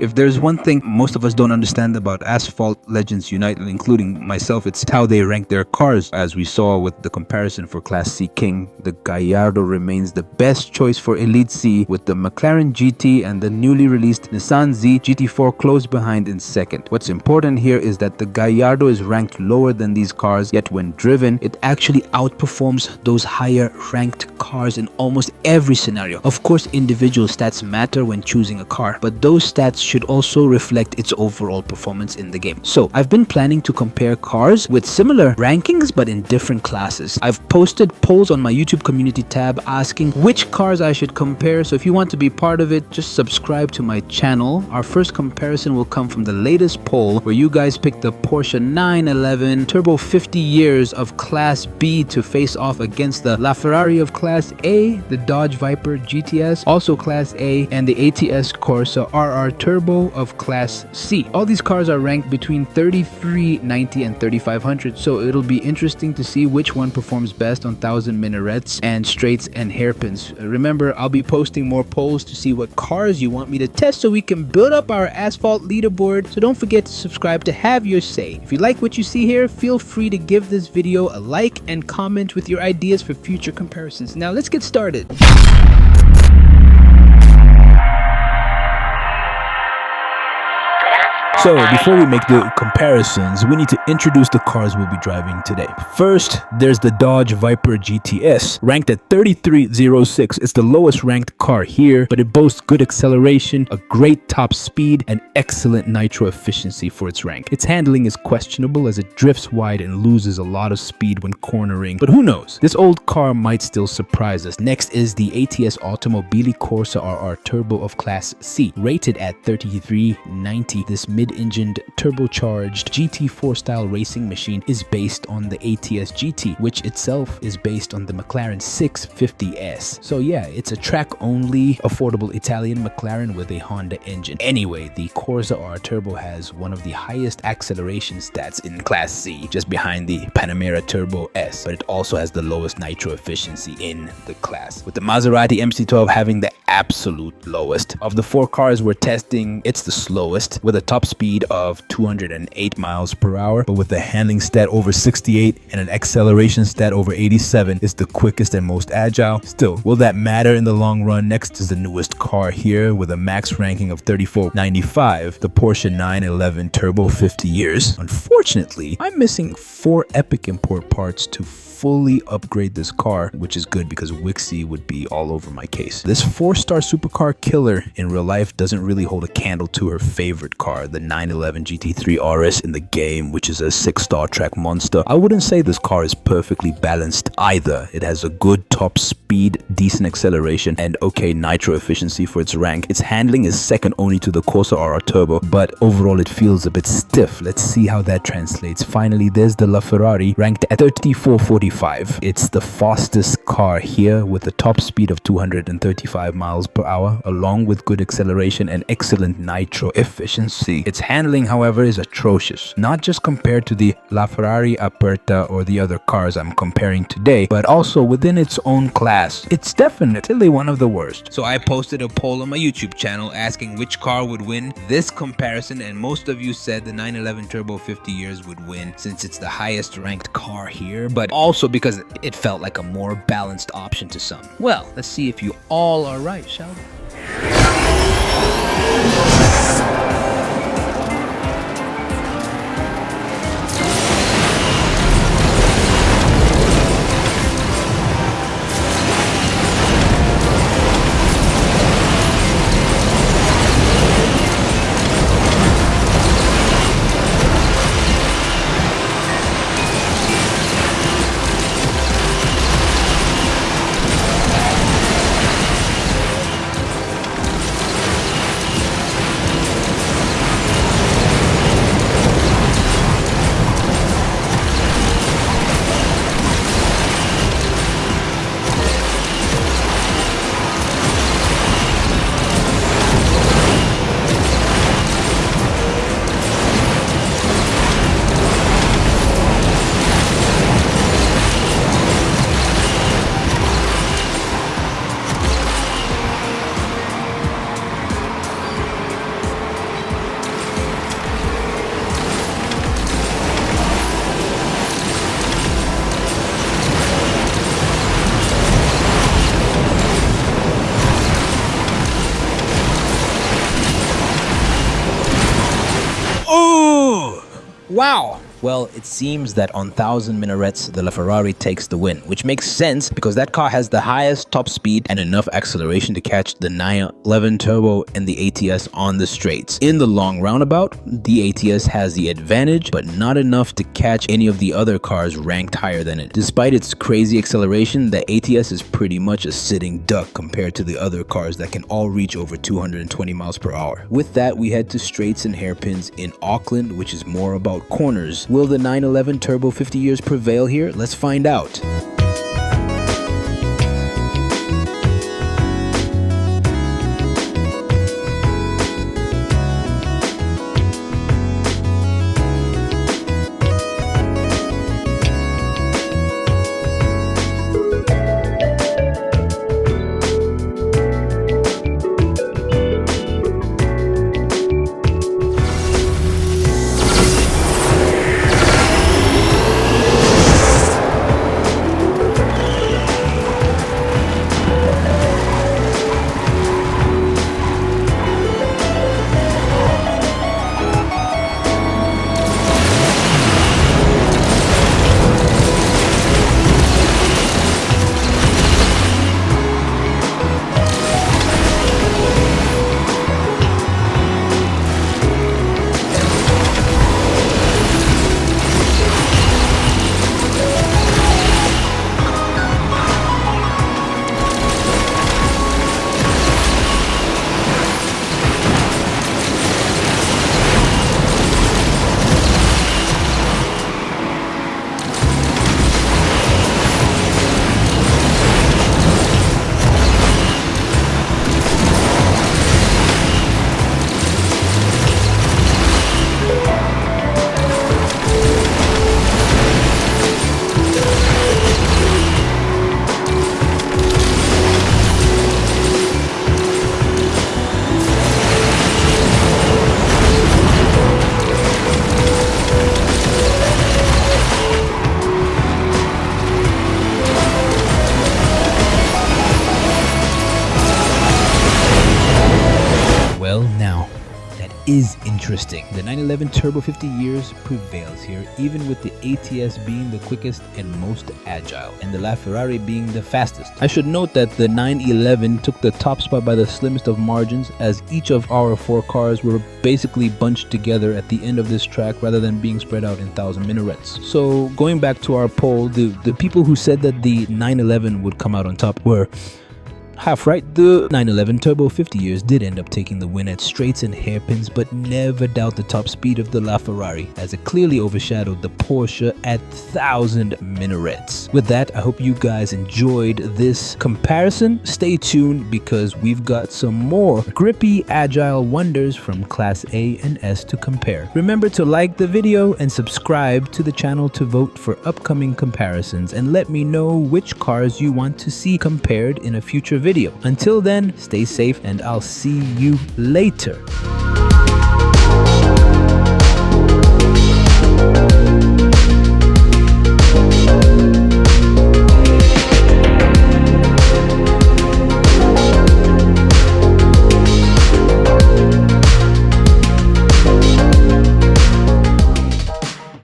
If there's one thing most of us don't understand about Asphalt Legends Unite, including myself, it's how they rank their cars. As we saw with the comparison for Class C King, the Gallardo remains the best choice for Elite C, with the McLaren GT and the newly released Nissan Z GT4 close behind in second. What's important here is that the Gallardo is ranked lower than these cars, yet when driven, it actually outperforms those higher ranked cars in almost every scenario. Of course, individual stats matter when choosing a car, but those stats should also reflect its overall performance in the game. So I've been planning to compare cars with similar rankings but in different classes. I've posted polls on my YouTube community tab asking which cars I should compare, so if you want to be part of it, just subscribe to my channel. Our first comparison will come from the latest poll where you guys picked the Porsche 911 Turbo 50 years of Class B to face off against the LaFerrari of Class A, the Dodge Viper GTS, also Class A, and the ATS Corsa RRTurbo of Class C. All these cars are ranked between 3390 and 3500, so it'll be interesting to see which one performs best on 1000 Minarets and straights and hairpins. Remember, I'll be posting more polls to see what cars you want me to test so we can build up our Asphalt leaderboard, so don't forget to subscribe to have your say. If you like what you see here, feel free to give this video a like and comment with your ideas for future comparisons. Now let's get started. So before we make the comparisons, we need to introduce the cars we'll be driving today. First, there's the Dodge Viper GTS, ranked at 3306. It's the lowest ranked car here, but it boasts good acceleration, a great top speed, and excellent nitro efficiency for its rank. Its handling is questionable as it drifts wide and loses a lot of speed when cornering, but who knows? This old car might still surprise us. Next is the ATS Automobili Corsa RRTurbo of Class C, rated at 3390. This mid-engined turbocharged GT4 style racing machine is based on the ATS GT, which itself is based on the McLaren 650S. So yeah, it's a track-only affordable Italian McLaren with a Honda engine. Anyway, the Corsa RRTurbo has one of the highest acceleration stats in Class C, just behind the Panamera Turbo S, but it also has the lowest nitro efficiency in the class, with the Maserati MC12 having the absolute lowest. Of the four cars we're testing, it's the slowest, with a top speed of 208 miles per hour, but with a handling stat over 68 and an acceleration stat over 87, it's the quickest and most agile. Still, will that matter in the long run? Next is the newest car here with a max ranking of 3495, the Porsche 911 Turbo 50 years. Unfortunately, I'm missing 4 epic import parts to fully upgrade this car, which is good because Wixie would be all over my case. This 4-star supercar killer in real life doesn't really hold a candle to her favorite car, the 911 GT3 RS in the game, which is a 6-star track monster. I wouldn't say this car is perfectly balanced either. It has a good top speed, decent acceleration, and okay nitro efficiency for its rank. Its handling is second only to the Corsa RRTurbo, but overall it feels a bit stiff. Let's see how that translates. Finally, there's the LaFerrari, ranked at 3445. It's the fastest car here with a top speed of 235 miles per hour, along with good acceleration and excellent nitro efficiency. Its handling, however, is atrocious, not just compared to the LaFerrari Aperta or the other cars I'm comparing today, but also within its own class. It's definitely one of the worst. So I posted a poll on my YouTube channel asking which car would win this comparison, and most of you said the 911 Turbo 50 years would win since it's the highest ranked car here, but also because it felt like a more balanced option to some. Well, let's see if you all are right, shall we? Wow! Well, it seems that on 1000 Minarets, the LaFerrari takes the win, which makes sense because that car has the highest top speed and enough acceleration to catch the 911 Turbo and the ATS on the straights. In the long roundabout, the ATS has the advantage, but not enough to catch any of the other cars ranked higher than it. Despite its crazy acceleration, the ATS is pretty much a sitting duck compared to the other cars that can all reach over 220 miles per hour. With that, we head to straights and hairpins in Auckland, which is more about corners. Will the 911 Turbo 50 years prevail here? Let's find out. Well, now, that is interesting. The 911 Turbo 50 years prevails here, even with the ATS being the quickest and most agile, and the LaFerrari being the fastest. I should note that the 911 took the top spot by the slimmest of margins, as each of our 4 cars were basically bunched together at the end of this track rather than being spread out in 1000 Minarets. So going back to our poll, the people who said that the 911 would come out on top were half right. The 911 Turbo 50 years did end up taking the win at straights and hairpins, but never doubt the top speed of the LaFerrari, as it clearly overshadowed the Porsche at 1000 Minarets. With that, I hope you guys enjoyed this comparison. Stay tuned because we've got some more grippy, agile wonders from Class A and S to compare. Remember to like the video and subscribe to the channel to vote for upcoming comparisons, and let me know which cars you want to see compared in a future video. Until then, stay safe and I'll see you later.